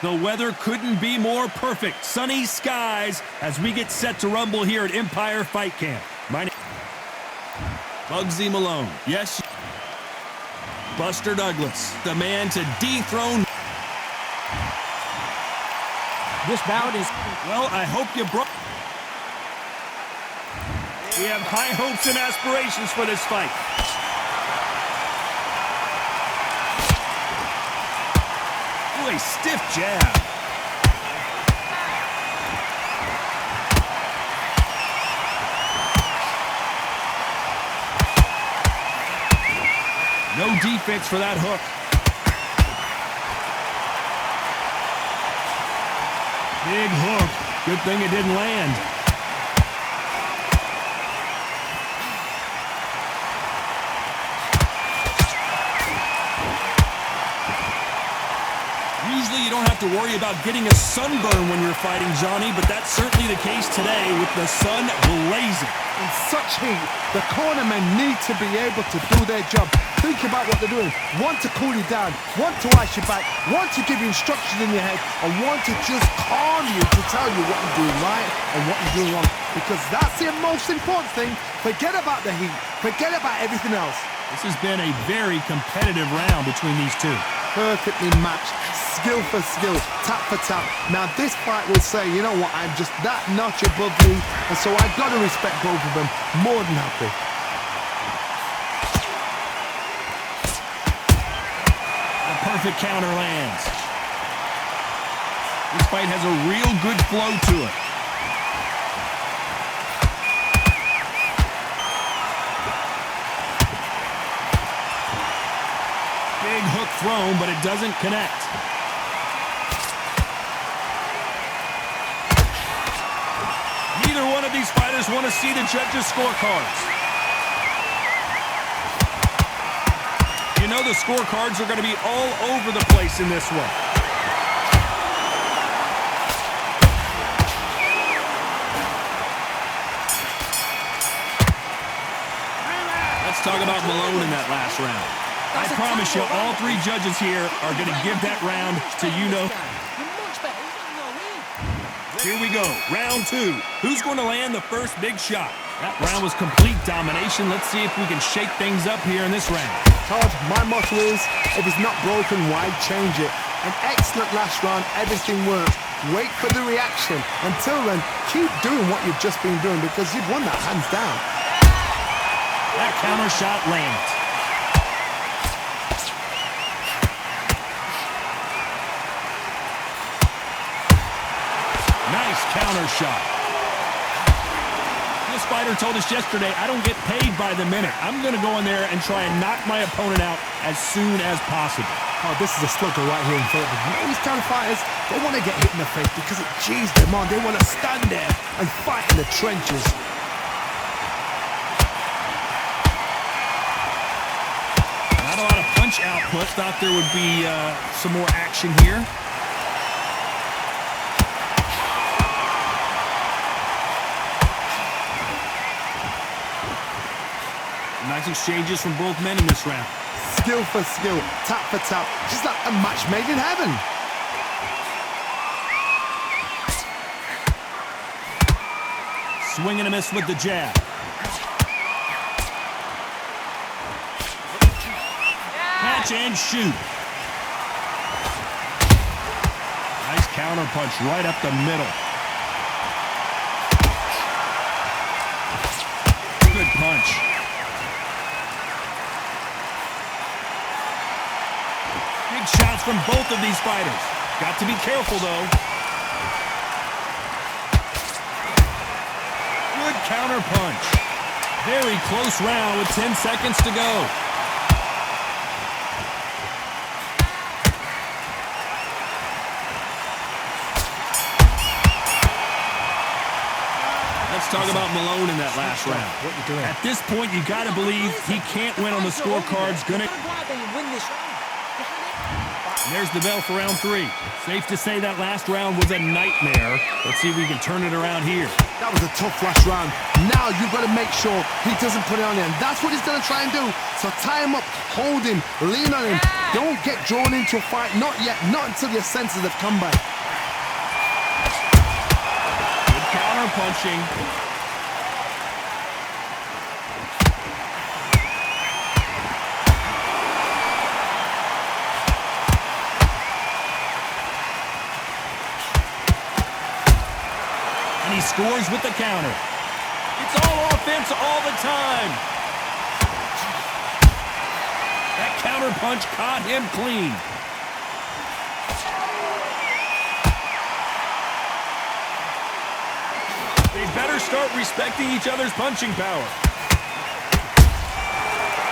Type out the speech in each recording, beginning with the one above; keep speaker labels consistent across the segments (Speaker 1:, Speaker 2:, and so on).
Speaker 1: The weather couldn't be more perfect. Sunny skies as we get set to rumble here at Empire Fight Camp. My name Bugsy Malone. Yes. Buster Douglas, the man to dethrone.
Speaker 2: This bout is...
Speaker 1: Well, I hope you brought... We have high hopes and aspirations for this fight. Ooh, a stiff jab. No defense for that hook. Big hook. Good thing it didn't land. Usually you don't have to worry about getting a sunburn when you're fighting, Johnny, but that's certainly the case today with the sun blazing.
Speaker 3: In such heat, the cornermen need to be able to do their job. Think about what they're doing. One to cool you down, one to ice your back, one to give you instructions in your head, and one to just calm you to tell you what you're doing right and what you're doing wrong. Because that's the most important thing. Forget about the heat. Forget about everything else.
Speaker 1: This has been a very competitive round between these two.
Speaker 3: Perfectly matched, skill for skill, tap for tap. Now this fight will say, you know what, I'm just that notch above you, and so I've got to respect both of them. More than happy.
Speaker 1: A perfect counter lands. This fight has a real good flow to it. Big hook thrown, but it doesn't connect. Neither one of these fighters want to see the judges' scorecards. You know the scorecards are going to be all over the place in this one. Let's talk about Malone in that last round. I promise you, all three judges here are going to give that round to you-know. Here we go, round two. Who's going to land the first big shot? That round was complete domination. Let's see if we can shake things up here in this round.
Speaker 3: Todd, my motto is, if it's not broken, why change it? An excellent last round, everything worked. Wait for the reaction. Until then, keep doing what you've just been doing because you've won that hands down.
Speaker 1: That counter shot lands. Nice counter shot. This fighter told us yesterday, I don't get paid by the minute. I'm going to go in there and try and knock my opponent out as soon as possible.
Speaker 3: Oh, this is a slugger right here in front of them. These kind of fighters, they want to get hit in the face because it G's them on. They want to stand there and fight in the trenches.
Speaker 1: Not a lot of punch output. Thought there would be some more action here. Nice exchanges from both men in this round.
Speaker 3: Skill for skill, tap for tap, just like a match made in heaven.
Speaker 1: Swing and a miss with the jab. Catch and shoot. Nice counter punch right up the middle. Good punch. Big shots from both of these fighters. Got to be careful, though. Good counter punch. Very close round with 10 seconds to go. Let's talk about Malone in that last round.
Speaker 3: What you doing?
Speaker 1: At this point, you got to believe he can't win on the scorecards. There's the bell for round 3. Safe to say that last round was a nightmare. Let's see if we can turn it around here.
Speaker 3: That was a tough last round. Now you've got to make sure he doesn't put it on him. That's what he's going to try and do. So tie him up, hold him, lean on him. Don't get drawn into a fight. Not yet. Not until your senses have come back.
Speaker 1: Good counter punching. He scores with the counter. It's all offense all the time. That counter punch caught him clean. They better start respecting each other's punching power.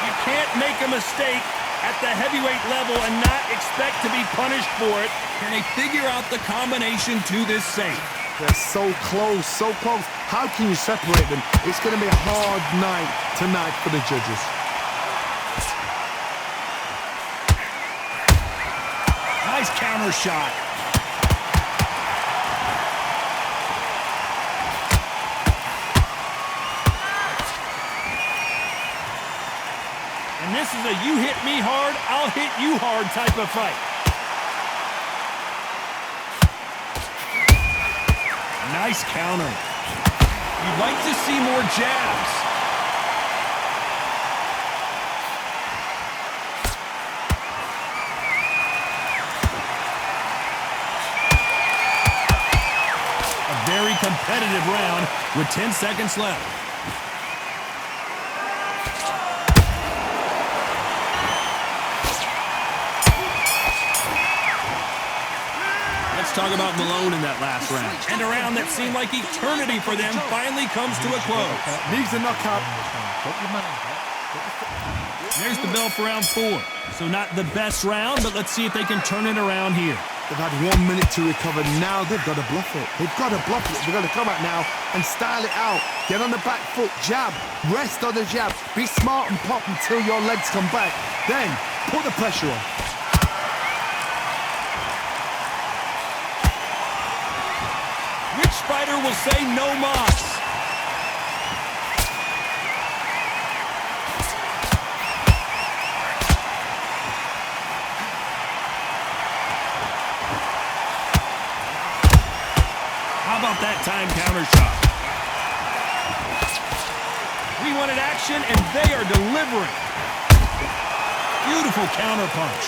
Speaker 1: You can't make a mistake at the heavyweight level and not expect to be punished for it. Can they figure out the combination to this safe?
Speaker 3: They're so close, so close. How can you separate them? It's going to be a hard night tonight for the judges.
Speaker 1: Nice counter shot. And this is a you hit me hard, I'll hit you hard type of fight. Nice counter. You'd like to see more jabs. A very competitive round with 10 seconds left. Let's talk about Malone in that last round. And a round that seemed like eternity for them finally comes to a close.
Speaker 3: Needs a knockout.
Speaker 1: There's the bell for round 4. So not the best round, but let's see if they can turn it around here.
Speaker 3: They've had 1 minute to recover. Now they've got to bluff it. They've got to bluff it. They've got to come out now and style it out. Get on the back foot, jab, rest on the jab. Be smart and pop until your legs come back. Then put the pressure on.
Speaker 1: Which fighter will say no mas? How about that time counter shot? We wanted action, and they are delivering. Beautiful counter punch.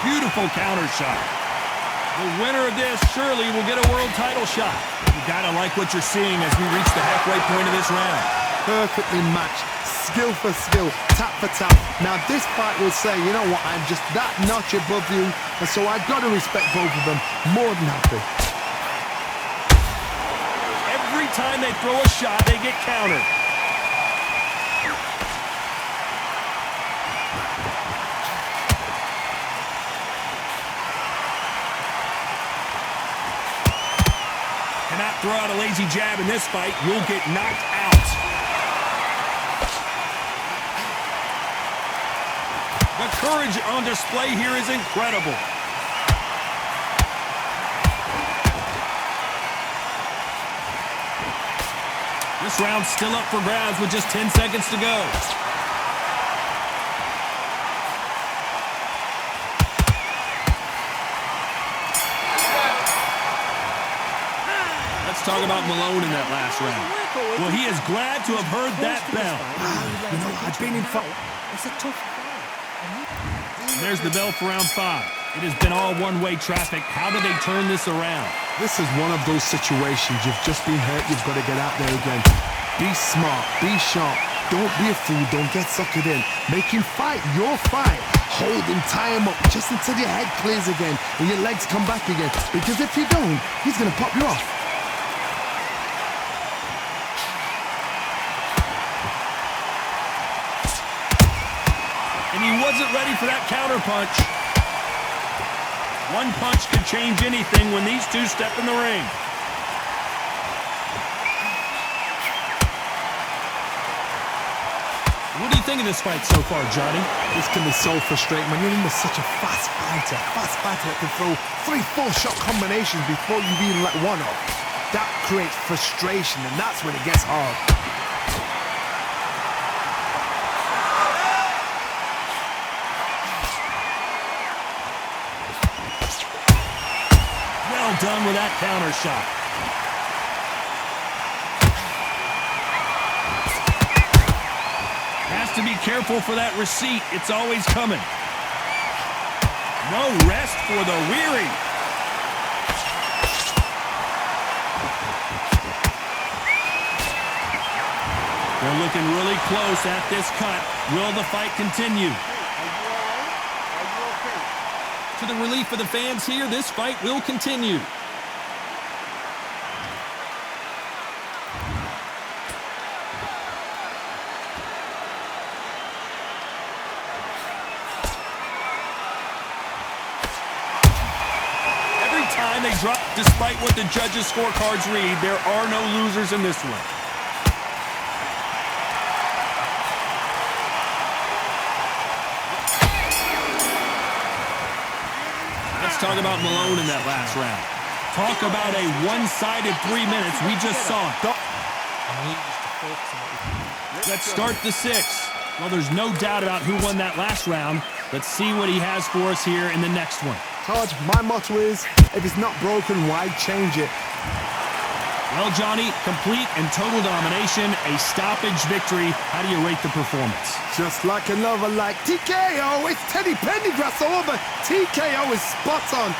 Speaker 1: Beautiful counter shot. The winner of this surely will get a world title shot. You gotta like what you're seeing as we reach the halfway point of this round.
Speaker 3: Perfectly matched. Skill for skill, tap for tap. Now this fight will say, you know what, I'm just that notch above you, and so I've got to respect both of them. More than happy.
Speaker 1: Every time they throw a shot, they get countered. Cannot throw out a lazy jab in this fight. You'll get knocked out. The courage on display here is incredible. This round's still up for grabs with just 10 seconds to go. Let's talk about Malone in that last round. Well, he is glad to have heard that bell.
Speaker 2: You know, I've been in fight. It's a tough fight.
Speaker 1: There's the bell for round 5. It has been all one-way traffic. How do they turn this around?
Speaker 3: This is one of those situations. You've just been hurt. You've got to get out there again. Be smart. Be sharp. Don't be a fool. Don't get suckered in. Make him fight your fight. Hold him, tie him up just until your head clears again and your legs come back again. Because if you don't, he's going to pop you off.
Speaker 1: And he wasn't ready for that counter punch. One punch could change anything when these two step in the ring. What do you think of this fight so far, Johnny?
Speaker 3: This can be so frustrating when you're in with such a fast fighter that can throw 3-4 shot combinations before you've even let one off. That creates frustration, and that's when it gets hard.
Speaker 1: Well done with that counter shot. Has to be careful for that receipt. It's always coming. No rest for the weary. They're looking really close at this cut. Will the fight continue? To the relief of the fans here, this fight will continue. Every time they drop, despite what the judges' scorecards read, there are no losers in this one. Let's talk about Malone in that last round. Talk about a one-sided 3 minutes. We just saw it. Let's start the 6th. Well, there's no doubt about who won that last round. Let's see what he has for us here in the next one.
Speaker 3: Todd, my motto is, if it's not broken, why change it?
Speaker 1: Well, Johnny, complete and total domination, a stoppage victory. How do you rate the performance?
Speaker 3: Just like another like TKO, it's Teddy Pendergrass over. TKO is spot on.